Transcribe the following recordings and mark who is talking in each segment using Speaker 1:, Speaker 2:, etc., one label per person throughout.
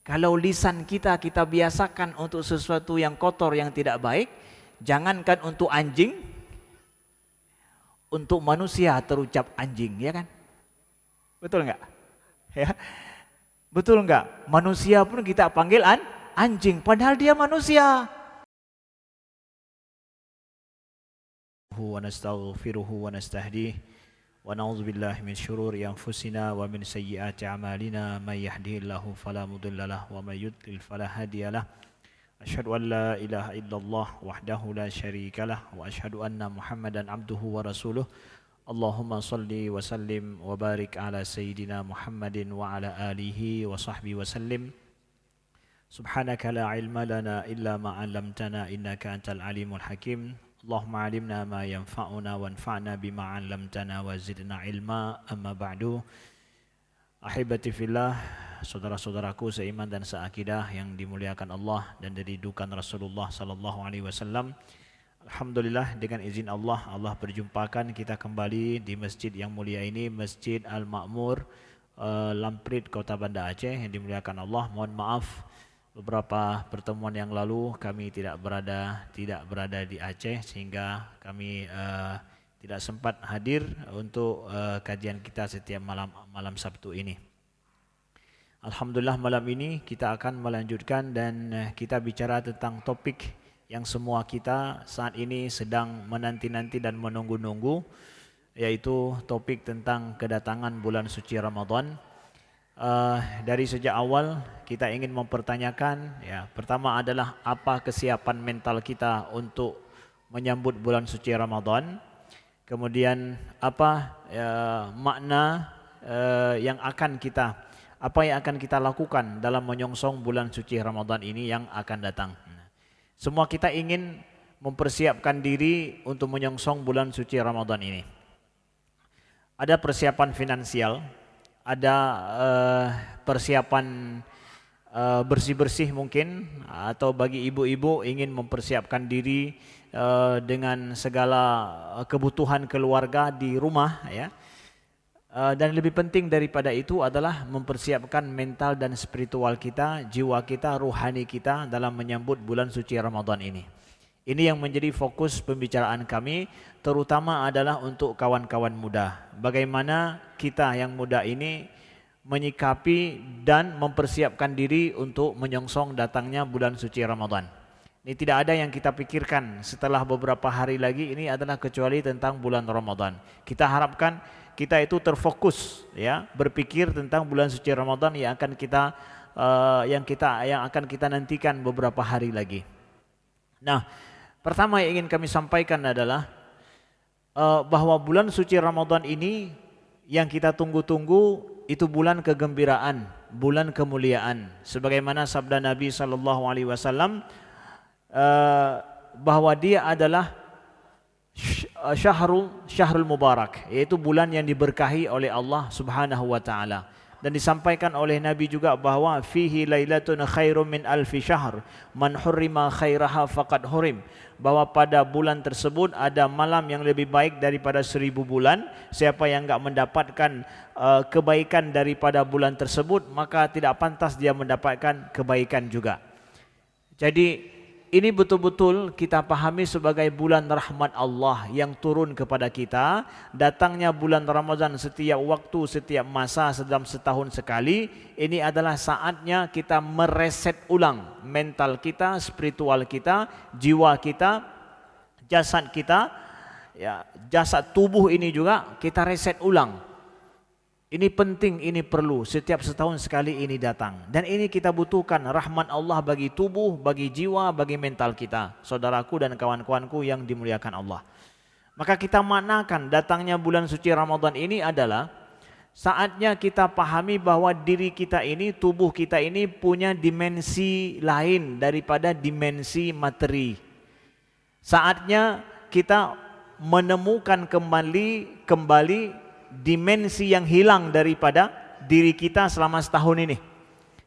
Speaker 1: Kalau lisan kita biasakan untuk sesuatu yang kotor, yang tidak baik, jangankan untuk anjing, untuk manusia terucap anjing, ya kan? Betul enggak? Ya. Betul enggak? Manusia pun kita panggil anjing, padahal dia manusia. Wa nastaghfiruhu wa nastahdihi wa na'udzu billahi min syururi anfusina wa min sayyiati a'malina may yahdihillahu fala mudilla lahu wa may yudlil fala hadiyalah. Asyhadu an la ilaha illallah wahdahu la syarikalah wa asyhadu anna Muhammadan abduhu wa rasuluh. Allahumma salli wa sallim wa barik ala sayyidina Muhammadin wa ala alihi wa sahbihi wa sallim. Subhanaka la ilma lana illa ma 'allamtana innaka antal alimul hakim. Allahumma alimna ma yanfa'una wanfa'na bima 'allamtana wa zidna ilma. Amma ba'du. Ahibati fillah, saudara-saudaraku seiman dan seakidah yang dimuliakan Allah dan diridhokan Rasulullah sallallahu alaihi wasallam. Alhamdulillah, dengan izin Allah, Allah perjumpakan kita kembali di masjid yang mulia ini, Masjid Al-Ma'mur, Lamprit, Kota Banda Aceh yang dimuliakan Allah. Mohon maaf, beberapa pertemuan yang lalu kami tidak berada di Aceh, sehingga kami tidak sempat hadir untuk kajian kita setiap malam Sabtu ini. Alhamdulillah, malam ini kita akan melanjutkan dan kita bicara tentang topik yang semua kita saat ini sedang menanti-nanti dan menunggu-nunggu, yaitu topik tentang kedatangan bulan suci Ramadan. Dari sejak awal kita ingin mempertanyakan, ya, pertama adalah apa kesiapan mental kita untuk menyambut bulan suci Ramadan. Kemudian apa makna yang akan kita lakukan dalam menyongsong bulan suci Ramadan ini yang akan datang. Semua kita ingin mempersiapkan diri untuk menyongsong bulan suci Ramadan ini. Ada persiapan finansial, ada persiapan bersih-bersih mungkin, atau bagi ibu-ibu ingin mempersiapkan diri dengan segala kebutuhan keluarga di rumah, ya. Dan lebih penting daripada itu adalah mempersiapkan mental dan spiritual kita, jiwa kita, ruhani kita dalam menyambut bulan suci Ramadan ini. Ini yang menjadi fokus pembicaraan kami, terutama adalah untuk kawan-kawan muda. Bagaimana kita yang muda ini menyikapi dan mempersiapkan diri untuk menyongsong datangnya bulan suci Ramadan. Ini tidak ada yang kita pikirkan setelah beberapa hari lagi ini adalah kecuali tentang bulan Ramadan. Kita harapkan kita itu terfokus, ya, berpikir tentang bulan suci Ramadan yang akan kita nantikan beberapa hari lagi. Nah, pertama yang ingin kami sampaikan adalah bahwa bulan suci Ramadan ini yang kita tunggu-tunggu itu bulan kegembiraan, bulan kemuliaan. Sebagaimana sabda Nabi sallallahu alaihi wasallam bahwa dia adalah syahrul mubarak, yaitu bulan yang diberkahi oleh Allah Subhanahu wa taala. Dan disampaikan oleh Nabi juga bahwa fihi lailatun khairum min alfi syahr man hurrima khairaha faqad hurim, bahwa pada bulan tersebut ada malam yang lebih baik daripada 1000 bulan. Siapa yang enggak mendapatkan kebaikan daripada bulan tersebut, maka tidak pantas dia mendapatkan kebaikan juga. Jadi ini betul-betul kita pahami sebagai bulan rahmat Allah yang turun kepada kita. Datangnya bulan Ramadan setiap waktu, setiap masa dalam setahun sekali. Ini adalah saatnya kita mereset ulang mental kita, spiritual kita, jiwa kita, jasad kita, ya, jasad tubuh ini juga kita reset ulang. Ini penting, ini perlu, setiap setahun sekali ini datang. Dan ini kita butuhkan rahmat Allah bagi tubuh, bagi jiwa, bagi mental kita, saudaraku dan kawan-kawanku yang dimuliakan Allah. Maka kita maknakan datangnya bulan suci Ramadan ini adalah saatnya kita pahami bahwa diri kita ini, tubuh kita ini punya dimensi lain daripada dimensi materi. Saatnya kita menemukan kembali dimensi yang hilang daripada diri kita selama setahun ini.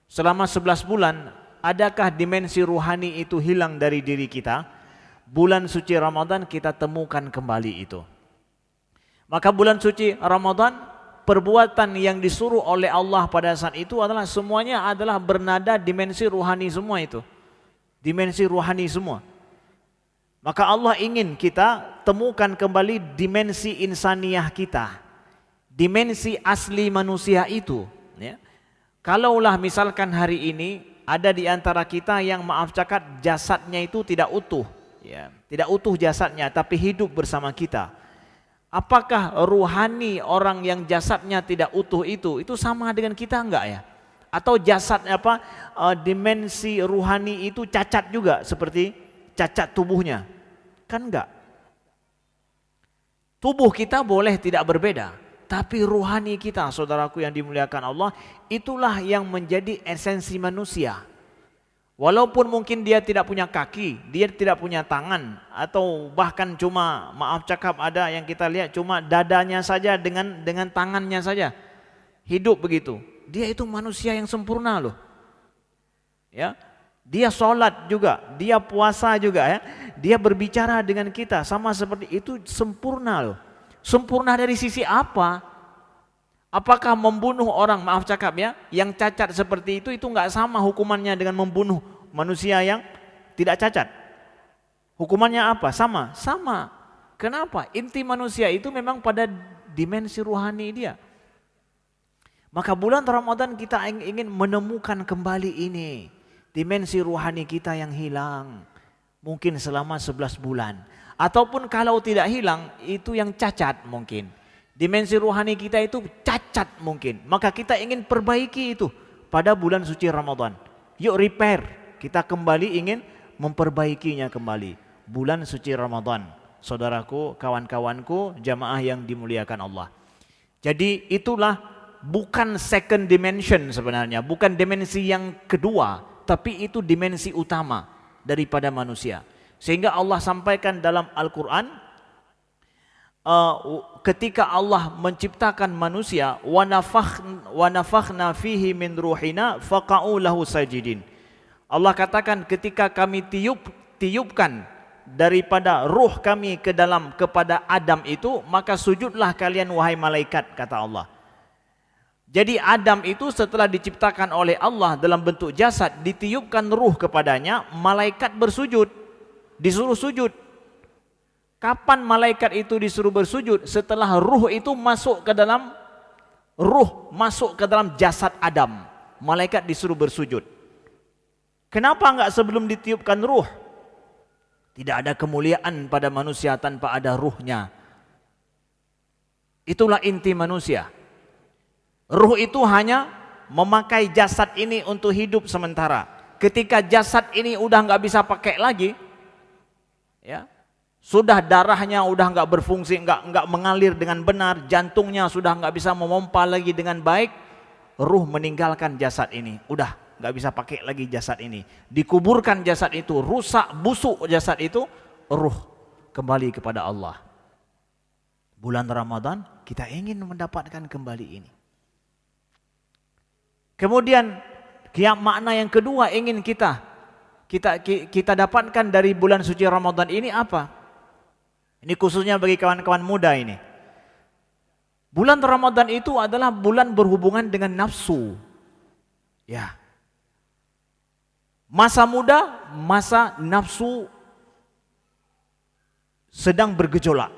Speaker 1: Selama 11 bulan, adakah dimensi ruhani itu hilang dari diri kita? Bulan suci Ramadan kita temukan kembali itu. Maka bulan suci Ramadan perbuatan yang disuruh oleh Allah pada saat itu adalah semuanya adalah bernada dimensi ruhani semua itu. Dimensi ruhani semua. Maka Allah ingin kita temukan kembali dimensi insaniah kita. Dimensi asli manusia itu. Ya. Kalaulah misalkan hari ini ada di antara kita yang maaf cakap jasadnya itu tidak utuh. Ya, tidak utuh jasadnya tapi hidup bersama kita. Apakah ruhani orang yang jasadnya tidak utuh itu sama dengan kita enggak ya? Atau jasad dimensi ruhani itu cacat juga seperti cacat tubuhnya? Kan enggak. Tubuh kita boleh tidak berbeda, tapi ruhani kita, saudaraku yang dimuliakan Allah, itulah yang menjadi esensi manusia. Walaupun mungkin dia tidak punya kaki, dia tidak punya tangan, atau bahkan cuma maaf cakap ada yang kita lihat cuma dadanya saja dengan tangannya saja hidup begitu. Dia itu manusia yang sempurna loh. Ya, dia sholat juga, dia puasa juga ya, dia berbicara dengan kita sama seperti itu, sempurna loh. Sempurna dari sisi apa? Apakah membunuh orang, maaf cakap ya, yang cacat seperti itu nggak sama hukumannya dengan membunuh manusia yang tidak cacat? Hukumannya apa? Sama? Sama. Kenapa? Inti manusia itu memang pada dimensi ruhani dia. Maka bulan Ramadan kita ingin menemukan kembali ini. Dimensi ruhani kita yang hilang. Mungkin selama 11 bulan. Ataupun kalau tidak hilang, itu yang cacat mungkin. Dimensi ruhani kita itu cacat mungkin. Maka kita ingin perbaiki itu pada bulan suci Ramadan. Yuk repair. Kita kembali ingin memperbaikinya kembali. Bulan suci Ramadan. Saudaraku, kawan-kawanku, jamaah yang dimuliakan Allah. Jadi itulah bukan second dimension sebenarnya. Bukan dimensi yang kedua. Tapi itu dimensi utama daripada manusia. Sehingga Allah sampaikan dalam Al-Quran, ketika Allah menciptakan manusia, wa nafakhna fihi min ruhina faqa'u lahu sajidin. Allah katakan ketika kami tiupkan daripada ruh kami kepada Adam itu, maka sujudlah kalian wahai malaikat, kata Allah. Jadi Adam itu setelah diciptakan oleh Allah dalam bentuk jasad, ditiupkan ruh kepadanya, malaikat bersujud, disuruh sujud. Kapan malaikat itu disuruh bersujud? Setelah ruh itu masuk ke dalam jasad Adam. Malaikat disuruh bersujud. Kenapa enggak sebelum ditiupkan ruh? Tidak ada kemuliaan pada manusia tanpa ada ruhnya. Itulah inti manusia. Ruh itu hanya memakai jasad ini untuk hidup sementara. Ketika jasad ini udah enggak bisa pakai lagi, ya, sudah darahnya udah enggak berfungsi, enggak mengalir dengan benar, jantungnya sudah enggak bisa memompa lagi dengan baik, ruh meninggalkan jasad ini, udah enggak bisa pakai lagi jasad ini, dikuburkan jasad itu, rusak, busuk jasad itu, ruh kembali kepada Allah. Bulan Ramadan kita ingin mendapatkan kembali ini. Kemudian makna yang kedua ingin kita dapatkan dari bulan suci Ramadan ini apa? Ini khususnya bagi kawan-kawan muda ini. Bulan Ramadan itu adalah bulan berhubungan dengan nafsu. Ya. Masa muda, masa nafsu sedang bergejolak.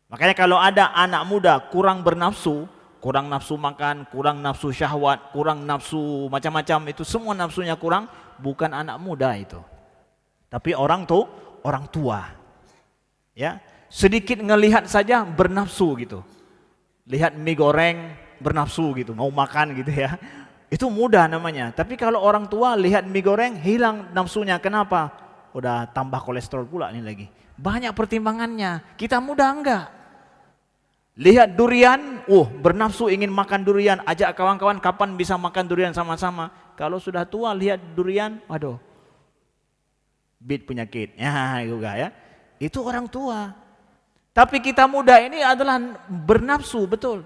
Speaker 1: Makanya kalau ada anak muda kurang bernafsu, kurang nafsu makan, kurang nafsu syahwat, kurang nafsu macam-macam, itu semua nafsunya kurang, bukan anak muda itu. Tapi orang tua. Ya, sedikit ngelihat saja bernafsu gitu. Lihat mie goreng bernafsu gitu, mau makan gitu ya. Itu muda namanya. Tapi kalau orang tua lihat mie goreng hilang nafsunya, kenapa? Udah tambah kolesterol pula nih lagi. Banyak pertimbangannya. Kita muda enggak. Lihat durian, bernafsu ingin makan durian, ajak kawan-kawan kapan bisa makan durian sama-sama. Kalau sudah tua lihat durian, waduh, beat penyakit, ya juga ya. Itu orang tua. Tapi kita muda ini adalah bernafsu, betul.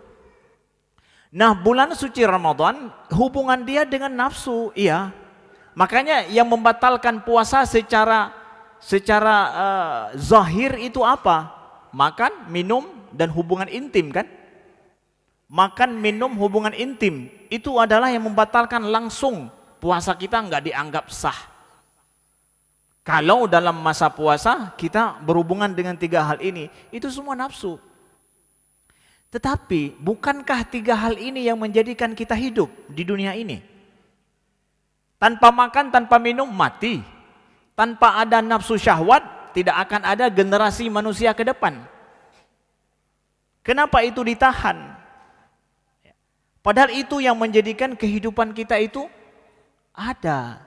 Speaker 1: Nah, bulan suci Ramadan hubungan dia dengan nafsu, iya. Makanya yang membatalkan puasa secara zahir itu apa? Makan, minum, dan hubungan intim kan? makan, minum, hubungan intim, itu adalah yang membatalkan langsung puasa kita, nggak dianggap sah. Kalau dalam masa puasa kita berhubungan dengan 3 hal ini, itu semua nafsu. Tetapi bukankah 3 hal ini yang menjadikan kita hidup di dunia ini? Tanpa makan, tanpa minum, mati. Tanpa ada nafsu syahwat, tidak akan ada generasi manusia ke depan. Kenapa itu ditahan? Padahal itu yang menjadikan kehidupan kita itu ada.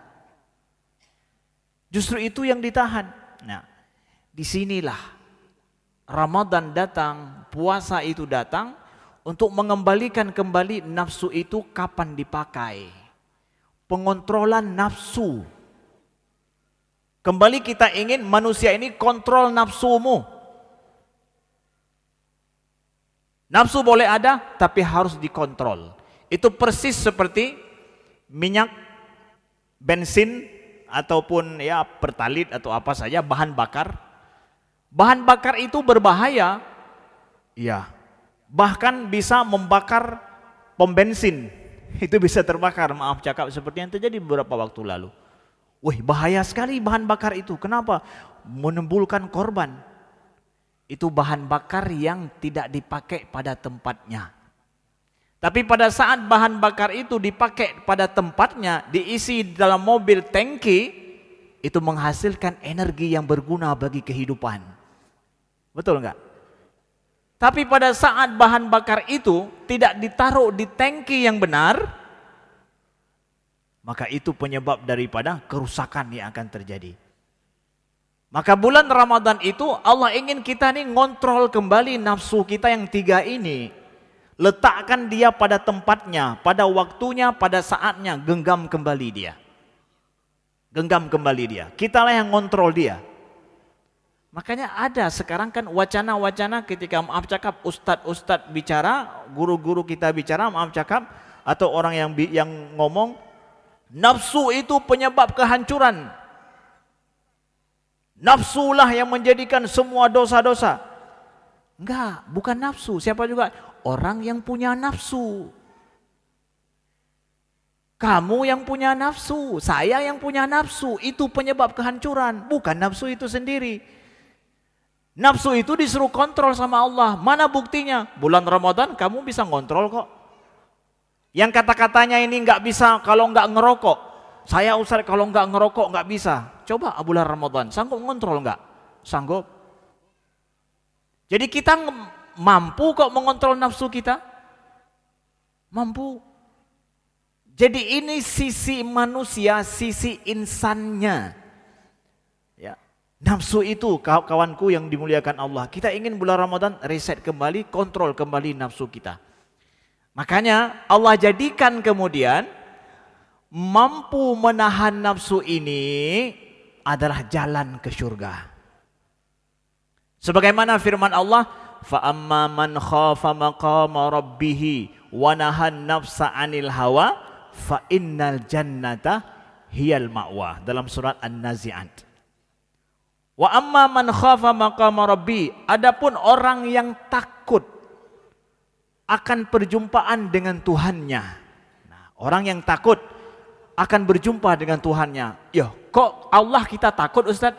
Speaker 1: Justru itu yang ditahan. Nah, disinilah Ramadan datang, puasa itu datang untuk mengembalikan kembali nafsu itu kapan dipakai. Pengontrolan nafsu. Kembali kita ingin manusia ini kontrol nafsumu. Nafsu boleh ada, tapi harus dikontrol. Itu persis seperti minyak, bensin, ataupun ya pertalit atau apa saja, bahan bakar. Bahan bakar itu berbahaya, ya. Bahkan bisa membakar pom bensin. Itu bisa terbakar, maaf cakap, seperti yang terjadi beberapa waktu lalu. Wih, bahaya sekali bahan bakar itu. Kenapa? Menimbulkan korban. Itu bahan bakar yang tidak dipakai pada tempatnya. Tapi pada saat bahan bakar itu dipakai pada tempatnya, diisi dalam mobil tangki, itu menghasilkan energi yang berguna bagi kehidupan. Betul enggak? Tapi pada saat bahan bakar itu tidak ditaruh di tangki yang benar, maka itu penyebab daripada kerusakan yang akan terjadi. Maka bulan Ramadan itu Allah ingin kita nih ngontrol kembali nafsu kita yang 3 ini. Letakkan dia pada tempatnya, pada waktunya, pada saatnya, genggam kembali dia. Genggam kembali dia. Kitalah yang ngontrol dia. Makanya ada sekarang kan wacana-wacana ketika maaf cakap ustadz-ustadz bicara, guru-guru kita bicara, maaf cakap, atau orang yang ngomong, nafsu itu penyebab kehancuran. Nafsulah yang menjadikan semua dosa-dosa. Enggak, bukan nafsu. Siapa juga? Orang yang punya nafsu. Kamu yang punya nafsu, saya yang punya nafsu. Itu penyebab kehancuran, bukan nafsu itu sendiri. Nafsu itu disuruh kontrol sama Allah. Mana buktinya? Bulan Ramadan kamu bisa ngontrol kok. Yang kata-katanya ini enggak bisa kalau enggak ngerokok. Saya Ustaz kalau enggak ngerokok enggak bisa. Coba bulan Ramadan, sanggup ngontrol enggak? Sanggup. Jadi kita mampu kok mengontrol nafsu kita? Mampu. Jadi ini sisi manusia, sisi insannya. Ya. Nafsu itu kawanku yang dimuliakan Allah. Kita ingin bulan Ramadan reset kembali, kontrol kembali nafsu kita. Makanya Allah jadikan kemudian mampu menahan nafsu ini adalah jalan ke surga. Sebagaimana firman Allah, fa amma man khafa maqama rabbih wa nahan nafsa 'anil hawa fa innal jannata hiyal ma'wa, dalam surat An-Nazi'at. Wa amma man khafa maqama rabbih, adapun orang yang takut akan perjumpaan dengan Tuhannya. Nah, orang yang takut akan berjumpa dengan Tuhannya. Ya, kok Allah kita takut Ustaz?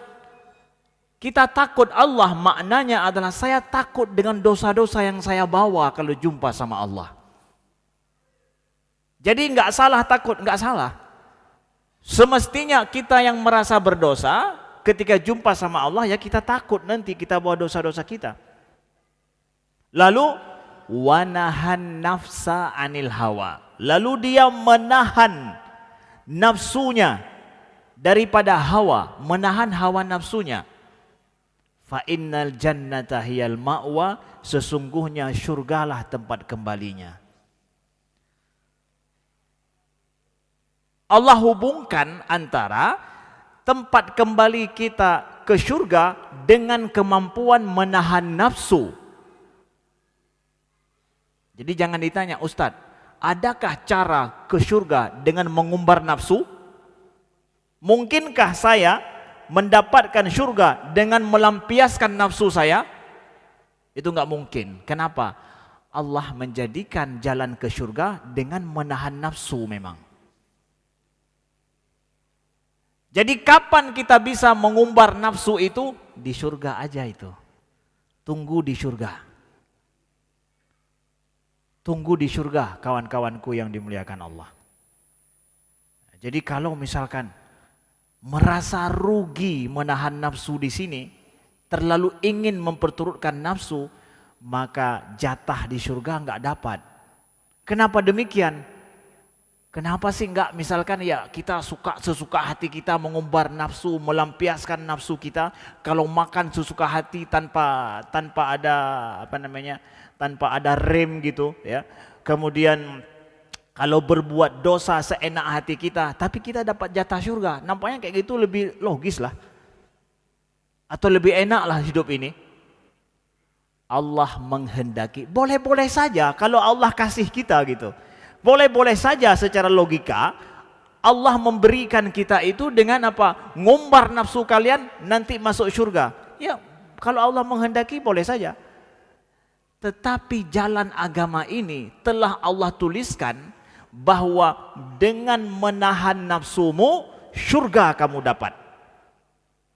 Speaker 1: Kita takut Allah maknanya adalah saya takut dengan dosa-dosa yang saya bawa kalau jumpa sama Allah. Jadi enggak salah takut, enggak salah. Semestinya kita yang merasa berdosa ketika jumpa sama Allah, ya kita takut nanti kita bawa dosa-dosa kita. Lalu wanahan nafsa 'anil hawa. Lalu dia menahan nafsunya daripada hawa, menahan hawa nafsunya. Fa innal jannata hiyal ma'wa, sesungguhnya syurgalah tempat kembalinya. Allah hubungkan antara tempat kembali kita ke surga dengan kemampuan menahan nafsu. Jadi jangan ditanya, Ustadz, adakah cara ke surga dengan mengumbar nafsu? Mungkinkah saya mendapatkan surga dengan melampiaskan nafsu saya? Itu enggak mungkin. Kenapa? Allah menjadikan jalan ke surga dengan menahan nafsu memang. Jadi kapan kita bisa mengumbar nafsu itu? Di surga aja itu. Tunggu di surga. Tunggu di surga kawan-kawanku yang dimuliakan Allah. Jadi kalau misalkan merasa rugi menahan nafsu di sini, terlalu ingin memperturutkan nafsu, maka jatah di surga enggak dapat. Kenapa demikian? Kenapa sih enggak misalkan ya kita sesuka hati kita mengumbar nafsu, melampiaskan nafsu kita, kalau makan sesuka hati tanpa ada tanpa ada rem gitu ya. Kemudian kalau berbuat dosa seenak hati kita, tapi kita dapat jatah surga. Nampaknya kayak gitu lebih logis lah. Atau lebih enak lah hidup ini. Allah menghendaki, boleh-boleh saja kalau Allah kasih kita gitu. Boleh-boleh saja secara logika Allah memberikan kita itu dengan apa? Ngumbar nafsu kalian nanti masuk surga. Ya, kalau Allah menghendaki boleh saja. Tetapi jalan agama ini telah Allah tuliskan bahwa dengan menahan nafsumu surga kamu dapat.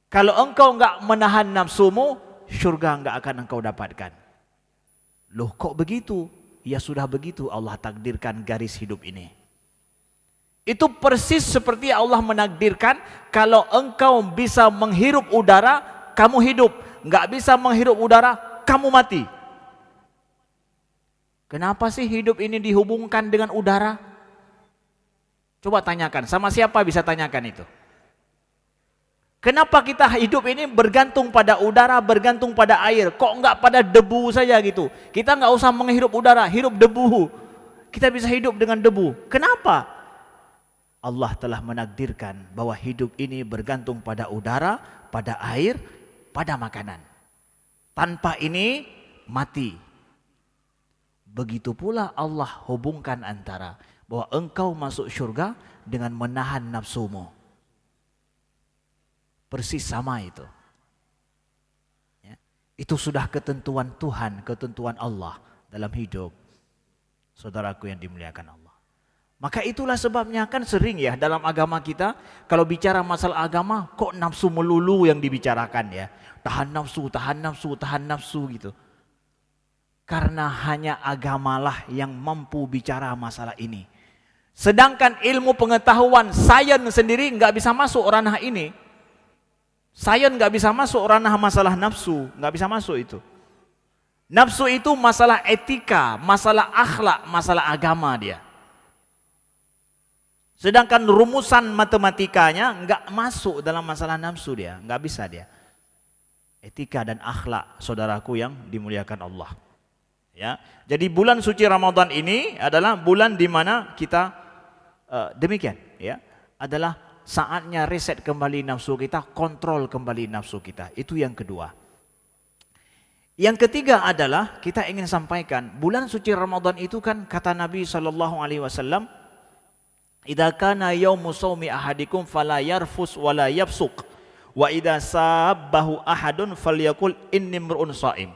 Speaker 1: Kalau engkau enggak menahan nafsumu, surga enggak akan engkau dapatkan. Loh kok begitu? Ya sudah begitu Allah takdirkan garis hidup ini. Itu persis seperti Allah menakdirkan kalau engkau bisa menghirup udara, kamu hidup. Enggak bisa menghirup udara, kamu mati. Kenapa sih hidup ini dihubungkan dengan udara? Coba tanyakan, sama siapa bisa tanyakan itu? Kenapa kita hidup ini bergantung pada udara, bergantung pada air? Kok enggak pada debu saja gitu? Kita enggak usah menghirup udara, hirup debu. Kita bisa hidup dengan debu. Kenapa? Allah telah menakdirkan bahwa hidup ini bergantung pada udara, pada air, pada makanan. Tanpa ini mati. Begitu pula Allah hubungkan antara bahwa engkau masuk surga dengan menahan nafsumu. Persis sama itu. Ya. Itu sudah ketentuan Tuhan, ketentuan Allah dalam hidup. Saudaraku yang dimuliakan Allah. Maka itulah sebabnya kan sering ya dalam agama kita, kalau bicara masalah agama, kok nafsu melulu yang dibicarakan ya. Tahan nafsu, tahan nafsu, tahan nafsu gitu. Karena hanya agamalah yang mampu bicara masalah ini. Sedangkan ilmu pengetahuan, sains sendiri nggak bisa masuk ranah ini. Sains nggak bisa masuk ranah masalah nafsu, nggak bisa masuk itu. Nafsu itu masalah etika, masalah akhlak, masalah agama dia. Sedangkan rumusan matematikanya nggak masuk dalam masalah nafsu dia, nggak bisa dia. Etika dan akhlak, saudaraku yang dimuliakan Allah. Ya, jadi bulan suci Ramadan ini adalah bulan di mana kita demikian, ya, adalah saatnya reset kembali nafsu kita, kontrol kembali nafsu kita. Itu yang kedua. Yang ketiga adalah kita ingin sampaikan bulan suci Ramadan itu kan kata Nabi SAW, "Idza kana yaumu shaumi ahadikum fala yarfus wala yafsuq wa idza sabbahu ahadun falyaqul inni mru'un shaim."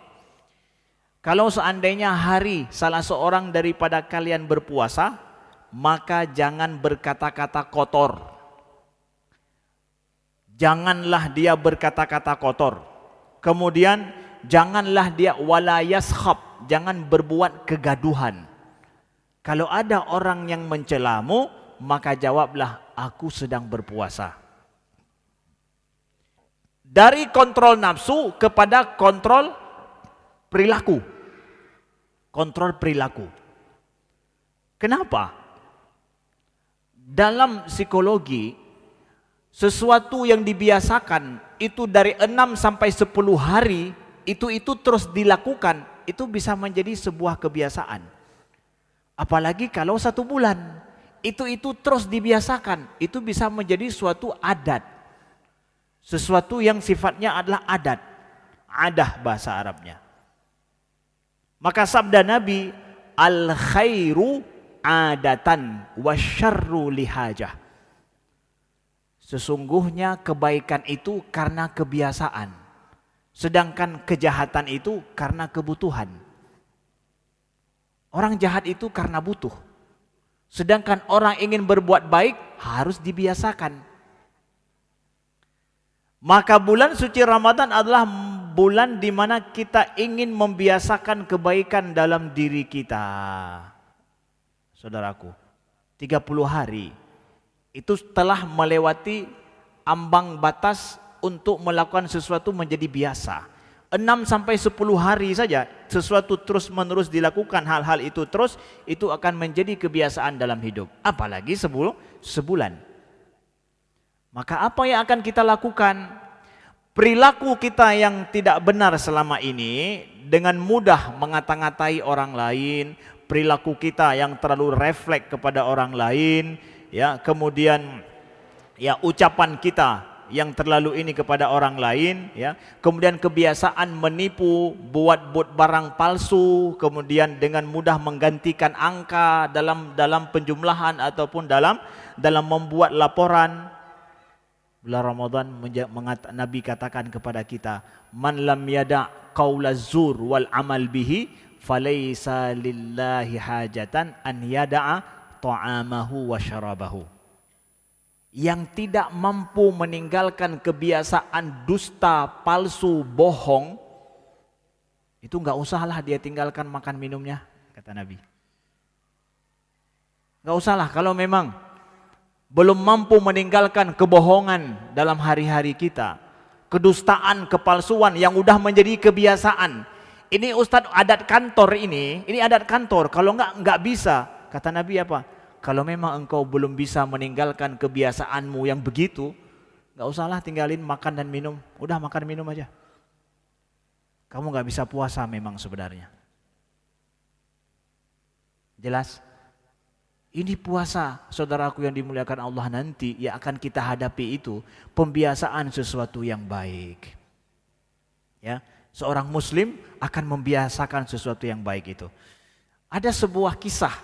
Speaker 1: Kalau seandainya hari salah seorang daripada kalian berpuasa, maka jangan berkata-kata kotor. Janganlah dia berkata-kata kotor. Kemudian janganlah dia wala yaskhab, jangan berbuat kegaduhan. Kalau ada orang yang mencelamu, maka jawablah aku sedang berpuasa. Dari kontrol nafsu kepada kontrol perilaku. Kontrol perilaku. Kenapa? Dalam psikologi, sesuatu yang dibiasakan itu dari 6 sampai 10 hari itu terus dilakukan, itu bisa menjadi sebuah kebiasaan. Apalagi kalau 1 bulan itu terus dibiasakan, itu bisa menjadi suatu adat. Sesuatu yang sifatnya adalah adat. Adah bahasa Arabnya. Maka sabda Nabi, al khairu adatan wasyarru lihajah. Sesungguhnya kebaikan itu karena kebiasaan, sedangkan kejahatan itu karena kebutuhan. Orang jahat itu karena butuh. Sedangkan orang ingin berbuat baik harus dibiasakan. Maka bulan suci Ramadan adalah bulan di mana kita ingin membiasakan kebaikan dalam diri kita. Saudaraku, 30 hari itu telah melewati ambang batas untuk melakukan sesuatu menjadi biasa. 6 sampai 10 hari saja sesuatu terus menerus dilakukan, hal-hal itu terus, itu akan menjadi kebiasaan dalam hidup. Apalagi sebulan. Maka apa yang akan kita lakukan? Perilaku kita yang tidak benar selama ini dengan mudah mengata-ngatai orang lain, perilaku kita yang terlalu refleks kepada orang lain, ya, kemudian ya ucapan kita yang terlalu ini kepada orang lain, ya, kemudian kebiasaan menipu, buat barang palsu, kemudian dengan mudah menggantikan angka dalam penjumlahan ataupun dalam membuat laporan. Bulan Ramadan Nabi katakan kepada kita, man lam yada' qaulaz zur wal amal bihi falaysa lillahi hajatan an yada'a ta'amahu wa syarabahu. Yang tidak mampu meninggalkan kebiasaan dusta, palsu, bohong, itu enggak usahlah dia tinggalkan makan minumnya, kata Nabi. Enggak usahlah kalau memang belum mampu meninggalkan kebohongan dalam hari-hari kita, kedustaan, kepalsuan yang udah menjadi kebiasaan. Ini Ustadz adat kantor ini adat kantor, kalau enggak bisa. Kata Nabi apa? Kalau memang engkau belum bisa meninggalkan kebiasaanmu yang begitu, enggak usahlah tinggalin makan dan minum. Udah makan minum aja. Kamu enggak bisa puasa memang sebenarnya. Jelas? Ini puasa, saudaraku yang dimuliakan Allah, nanti yang akan kita hadapi itu pembiasaan sesuatu yang baik. Ya, seorang muslim akan membiasakan sesuatu yang baik itu. Ada sebuah kisah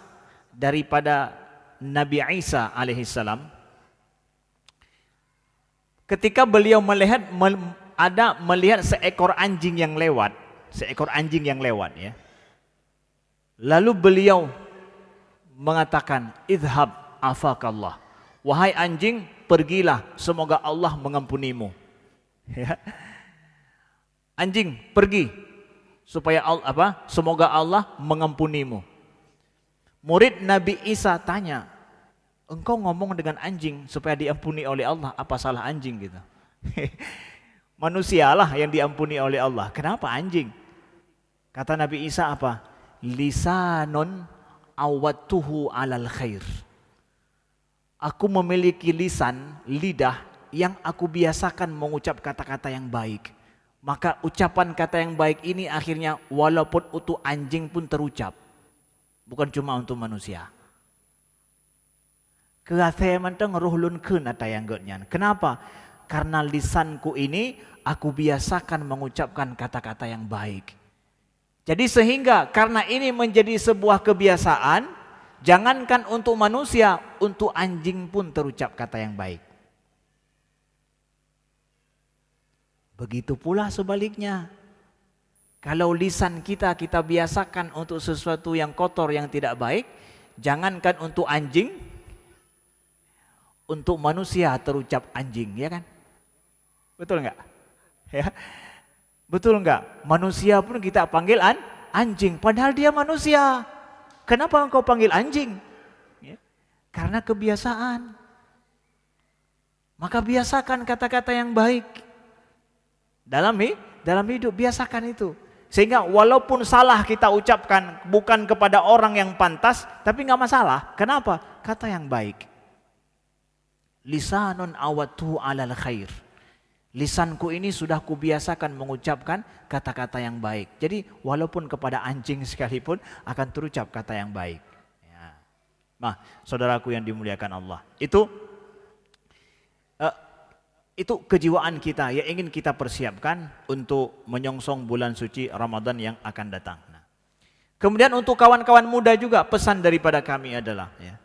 Speaker 1: daripada Nabi Isa alaihissalam. Ketika beliau melihat seekor anjing yang lewat, ya. Lalu beliau mengatakan, idhab afakallah, wahai anjing, pergilah, semoga Allah mengampunimu. Ya. Anjing, pergi supaya semoga Allah mengampunimu. Murid Nabi Isa tanya, engkau ngomong dengan anjing supaya diampuni oleh Allah, apa salah anjing gitu? Manusialah yang diampuni oleh Allah, kenapa anjing? Kata Nabi Isa apa? Lisanun awattuhu alal khair. Aku memiliki lidah yang aku biasakan mengucap kata-kata yang baik. Maka ucapan kata yang baik ini akhirnya walaupun untuk anjing pun terucap. Bukan cuma untuk manusia. Kenapa? Karena lisanku ini aku biasakan mengucapkan kata-kata yang baik. Jadi sehingga karena ini menjadi sebuah kebiasaan, jangankan untuk manusia, untuk anjing pun terucap kata yang baik. Begitu pula sebaliknya. Kalau lisan kita biasakan untuk sesuatu yang kotor, yang tidak baik, jangankan untuk anjing, untuk manusia terucap anjing, ya kan? Betul enggak? Ya. Betul enggak? Manusia pun kita panggil anjing, padahal dia manusia. Kenapa engkau panggil anjing? Ya. Karena kebiasaan. Maka biasakan kata-kata yang baik. Dalam hidup, biasakan itu. Sehingga walaupun salah kita ucapkan bukan kepada orang yang pantas, tapi enggak masalah. Kenapa? Kata yang baik. Lisanun awattu alal khair. Lisanku ini sudah kubiasakan mengucapkan kata-kata yang baik. Jadi walaupun kepada anjing sekalipun akan terucap kata yang baik. Ya. Nah, saudaraku yang dimuliakan Allah, itu kejiwaan kita yang ingin kita persiapkan untuk menyongsong bulan suci Ramadan yang akan datang. Nah, kemudian untuk kawan-kawan muda juga pesan daripada kami adalah, ya,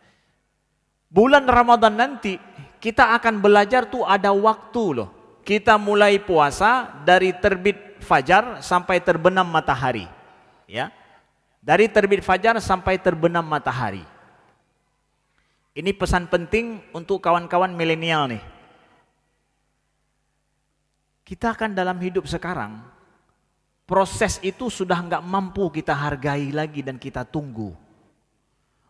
Speaker 1: bulan Ramadan nanti kita akan belajar tuh ada waktu loh. Kita mulai puasa dari terbit fajar sampai terbenam matahari, ya. Dari terbit fajar sampai terbenam matahari. Ini pesan penting untuk kawan-kawan milenial nih. Kita kan dalam hidup sekarang, proses itu sudah nggak mampu kita hargai lagi dan kita tunggu.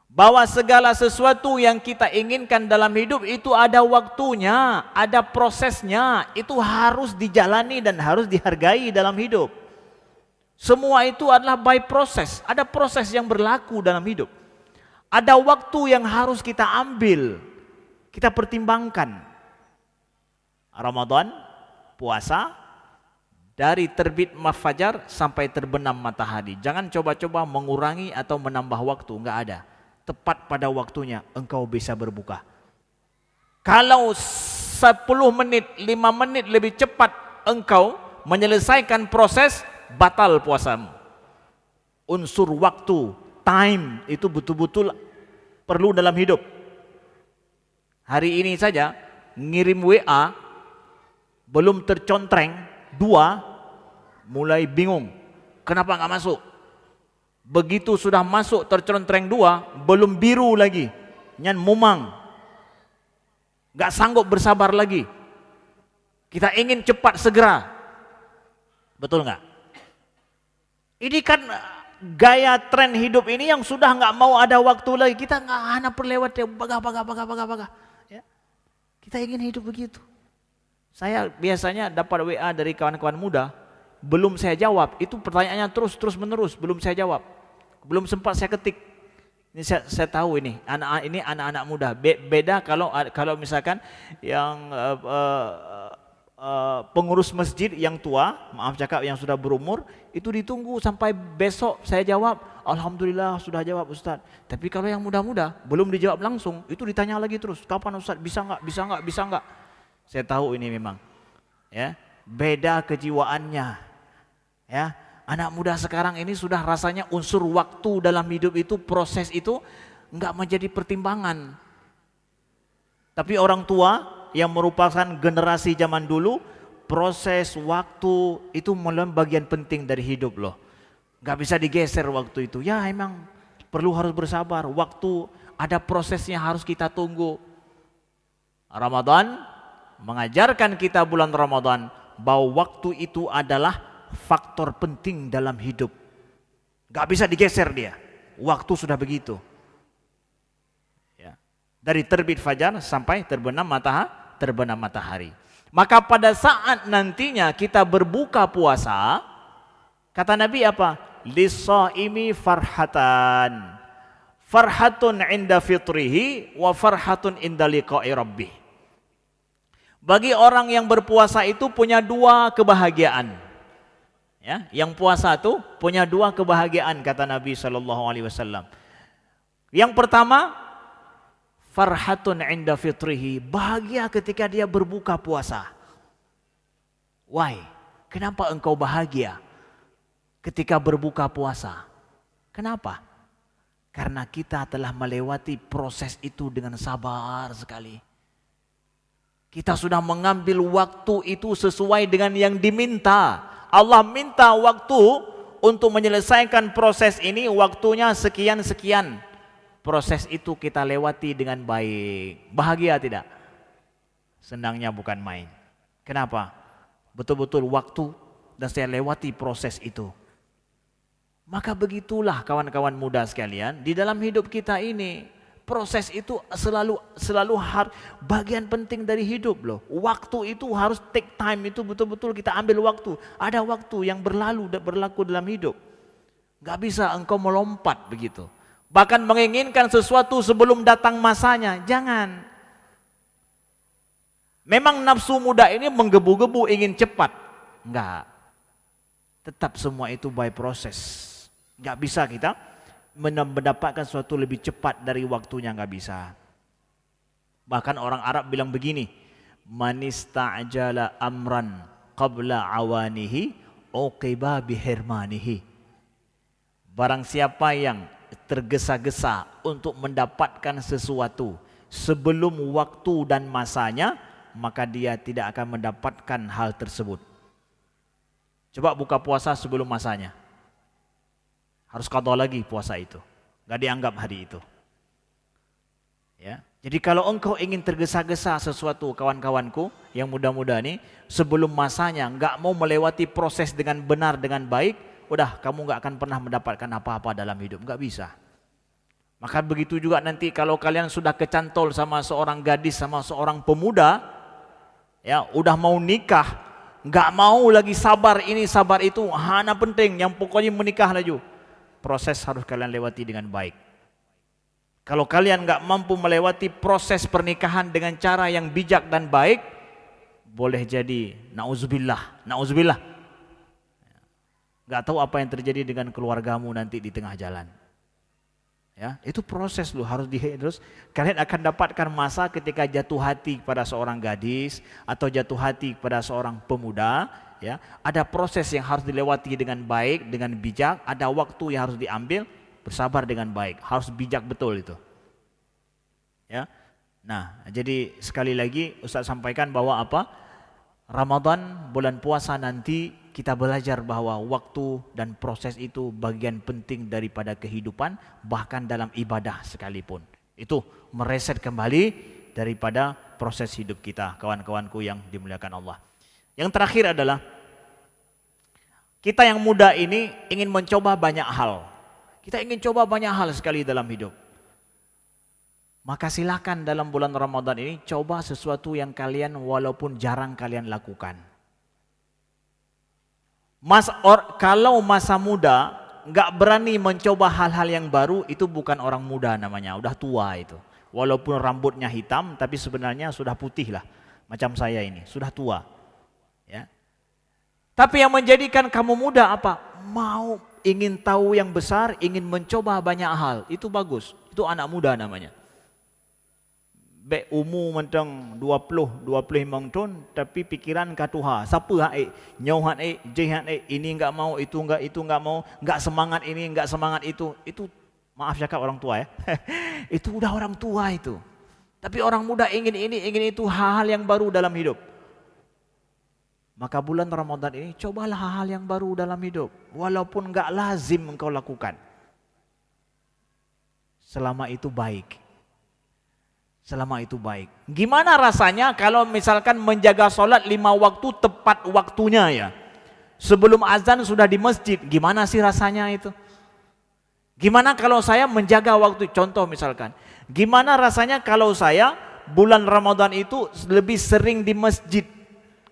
Speaker 1: Bahwa segala sesuatu yang kita inginkan dalam hidup itu ada waktunya, ada prosesnya, itu harus dijalani dan harus dihargai dalam hidup. Semua itu adalah by proses, ada proses yang berlaku dalam hidup. Ada waktu yang harus kita ambil, kita pertimbangkan. Ramadan, puasa, dari terbit fajar sampai terbenam matahari. Jangan coba-coba mengurangi atau menambah waktu, enggak ada. Tepat pada waktunya engkau bisa berbuka. Kalau 10 menit, 5 menit lebih cepat engkau menyelesaikan proses, batal puasamu. Unsur waktu, time itu betul-betul perlu dalam hidup. Hari ini saja ngirim WA belum tercontreng 2 mulai bingung. Kenapa nggak masuk? Begitu sudah masuk tercontreng 2 belum biru lagi. Nyan mumang. Nggak sanggup bersabar lagi. Kita ingin cepat segera. Betul nggak? Ini kan gaya tren hidup ini yang sudah nggak mau ada waktu lagi. Kita nggak hanya perlewat ya baga. Ya. Kita ingin hidup begitu. Saya biasanya dapat WA dari kawan-kawan muda, belum saya jawab. Itu pertanyaannya terus menerus, belum saya jawab. Belum sempat saya ketik. Ini saya tahu ini anak-anak muda. Beda kalau misalkan yang pengurus masjid yang tua, maaf cakap yang sudah berumur, itu ditunggu sampai besok saya jawab. Alhamdulillah sudah jawab Ustaz. Tapi kalau yang muda-muda belum dijawab langsung, itu ditanya lagi terus. Kapan Ustaz? Bisa nggak? Saya tahu ini memang, ya, beda kejiwaannya, ya. Anak muda sekarang ini sudah rasanya unsur waktu dalam hidup itu, proses itu nggak menjadi pertimbangan. Tapi orang tua yang merupakan generasi zaman dulu, proses waktu itu merupakan bagian penting dari hidup loh. Gak bisa digeser waktu itu. Ya emang harus bersabar. Waktu ada prosesnya harus kita tunggu. Ramadan mengajarkan kita bulan Ramadan bahwa waktu itu adalah faktor penting dalam hidup. Gak bisa digeser dia. Waktu sudah begitu. Dari terbit fajar sampai terbenam matahari. Maka pada saat nantinya kita berbuka puasa, kata Nabi apa? Lis-shaimi farhatan. Farhatun inda fitrihi wa farhatun inda liqa'i rabbih. Bagi orang yang berpuasa itu punya 2 kebahagiaan. Ya, yang puasa itu punya 2 kebahagiaan kata Nabi SAW. Yang pertama, farhatun inda fitrihi, bahagia ketika dia berbuka puasa. Why? Kenapa engkau bahagia ketika berbuka puasa? Kenapa? Karena kita telah melewati proses itu dengan sabar sekali. Kita sudah mengambil waktu itu sesuai dengan yang diminta. Allah minta waktu untuk menyelesaikan proses ini, waktunya sekian-sekian. Proses itu kita lewati dengan baik. Bahagia tidak? Senangnya bukan main. Kenapa? Betul-betul waktu dan saya lewati proses itu. Maka begitulah kawan-kawan muda sekalian, di dalam hidup kita ini, proses itu selalu bagian penting dari hidup loh. Waktu itu harus take time, itu betul-betul kita ambil waktu. Ada waktu yang berlaku dalam hidup. Gak bisa engkau melompat begitu. Bahkan menginginkan sesuatu sebelum datang masanya, jangan. Memang nafsu muda ini menggebu-gebu ingin cepat. Enggak. Tetap semua itu by proses. Enggak bisa kita mendapatkan sesuatu lebih cepat dari waktunya, enggak bisa. Bahkan orang Arab bilang begini, man ista'jala amran qabla awanihi uqiba bihirmanihi. Barang siapa yang tergesa-gesa untuk mendapatkan sesuatu sebelum waktu dan masanya, maka dia tidak akan mendapatkan hal tersebut. Coba buka puasa sebelum masanya. harus qadha lagi puasa itu. Enggak dianggap hari itu. Ya. Jadi kalau engkau ingin tergesa-gesa sesuatu kawan-kawanku yang muda-muda ini, sebelum masanya enggak mau melewati proses dengan benar, dengan baik, udah kamu enggak akan pernah mendapatkan apa-apa dalam hidup, enggak bisa. Maka begitu juga nanti kalau kalian sudah kecantol sama seorang gadis, sama seorang pemuda, ya udah mau nikah, enggak mau lagi sabar ini sabar itu, hana penting, yang pokoknya menikah laju. Proses harus kalian lewati dengan baik. Kalau kalian nggak mampu melewati proses pernikahan dengan cara yang bijak dan baik, boleh jadi nauzubillah, nggak tahu apa yang terjadi dengan keluargamu nanti di tengah jalan. Ya, itu proses lu harus terus. Kalian akan dapatkan masa ketika jatuh hati kepada seorang gadis atau jatuh hati kepada seorang pemuda. Ya, ada proses yang harus dilewati dengan baik, dengan bijak. Ada waktu yang harus diambil. Bersabar dengan baik, harus bijak betul itu. Ya. Nah, jadi sekali lagi Ustaz sampaikan bahwa apa? Ramadan, bulan puasa nanti kita belajar bahwa waktu dan proses itu bagian penting daripada kehidupan, bahkan dalam ibadah sekalipun. Itu mereset kembali daripada proses hidup kita, kawan-kawanku yang dimuliakan Allah. Yang terakhir adalah kita yang muda ini ingin mencoba banyak hal. Kita ingin coba banyak hal sekali dalam hidup. Maka silakan dalam bulan Ramadan ini coba sesuatu yang kalian walaupun jarang kalian lakukan. Kalau masa muda nggak berani mencoba hal-hal yang baru, itu bukan orang muda namanya, udah tua itu. Walaupun rambutnya hitam, tapi sebenarnya sudah putih lah. Macam saya ini, sudah tua. Ya. Tapi yang menjadikan kamu muda apa? Mau ingin tahu yang besar, ingin mencoba banyak hal, itu bagus. Itu anak muda namanya. Bek umur mentang 20-25 tahun, tapi pikiran katuha. Siapa hak nyauhat jihat ini enggak mau, itu enggak mau, enggak semangat ini, enggak semangat itu. Itu maaf cakap orang tua ya. Itu udah orang tua itu. Tapi orang muda ingin ini, ingin itu, hal-hal yang baru dalam hidup. Maka bulan Ramadan ini cobalah hal-hal yang baru dalam hidup. Walaupun enggak lazim engkau lakukan. Selama itu baik. Selama itu baik. Gimana rasanya kalau misalkan menjaga sholat 5 waktu tepat waktunya ya. Sebelum azan sudah di masjid. Gimana sih rasanya itu? Gimana kalau saya menjaga waktu? Contoh misalkan. Gimana rasanya kalau saya bulan Ramadan itu lebih sering di masjid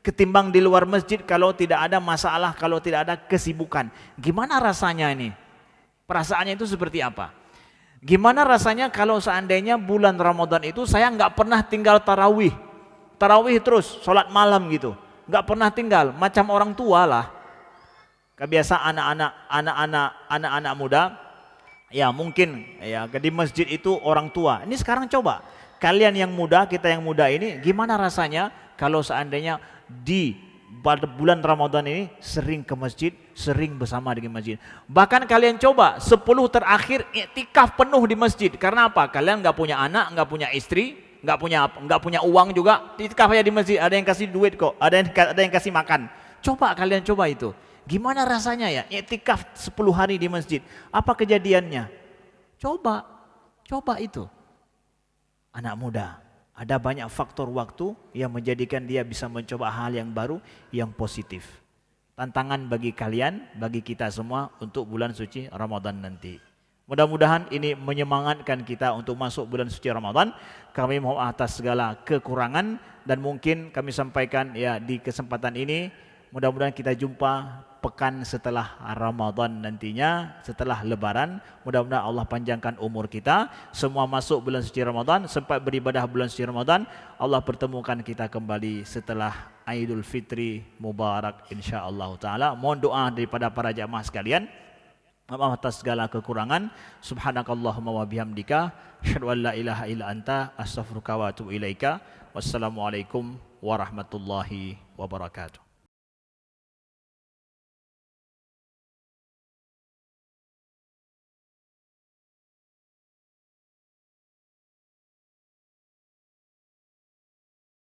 Speaker 1: ketimbang di luar masjid kalau tidak ada masalah, kalau tidak ada kesibukan. Gimana rasanya ini? Perasaannya itu seperti apa? Gimana rasanya kalau seandainya bulan Ramadan itu saya nggak pernah tinggal tarawih. Tarawih terus, sholat malam gitu. Nggak pernah tinggal, macam orang tua lah. Kebiasaan anak-anak muda, ya mungkin ya di masjid itu orang tua. Ini sekarang coba, kalian yang muda, kita yang muda ini, gimana rasanya kalau seandainya di bulan Ramadan ini sering ke masjid, sering bersama dengan masjid. Bahkan kalian coba 10 terakhir iktikaf penuh di masjid. Karena apa? Kalian nggak punya anak, nggak punya istri, nggak punya uang juga. Iktikaf aja di masjid. Ada yang kasih duit kok, ada yang kasih makan. Coba kalian coba itu. Gimana rasanya ya iktikaf 10 hari di masjid? Apa kejadiannya? Coba itu. Anak muda. Ada banyak faktor waktu yang menjadikan dia bisa mencoba hal yang baru, yang positif. Tantangan bagi kalian, bagi kita semua untuk bulan suci Ramadan nanti. Mudah-mudahan ini menyemangatkan kita untuk masuk bulan suci Ramadan. Kami mohon atas segala kekurangan dan mungkin kami sampaikan ya di kesempatan ini. Mudah-mudahan kita jumpa pekan setelah Ramadan nantinya, setelah Lebaran. Mudah-mudahan Allah panjangkan umur kita. Semua masuk bulan suci Ramadan, sempat beribadah bulan suci Ramadan. Allah pertemukan kita kembali setelah Aidul Fitri Mubarak insya-Allah taala. Mohon doa daripada para jamaah sekalian. Maaf atas segala kekurangan. Subhanakallahumma wa bihamdika, asyhadu an la ilaha illa anta, astaghfiruka wa atubu ilaika. Wassalamualaikum warahmatullahi wabarakatuh.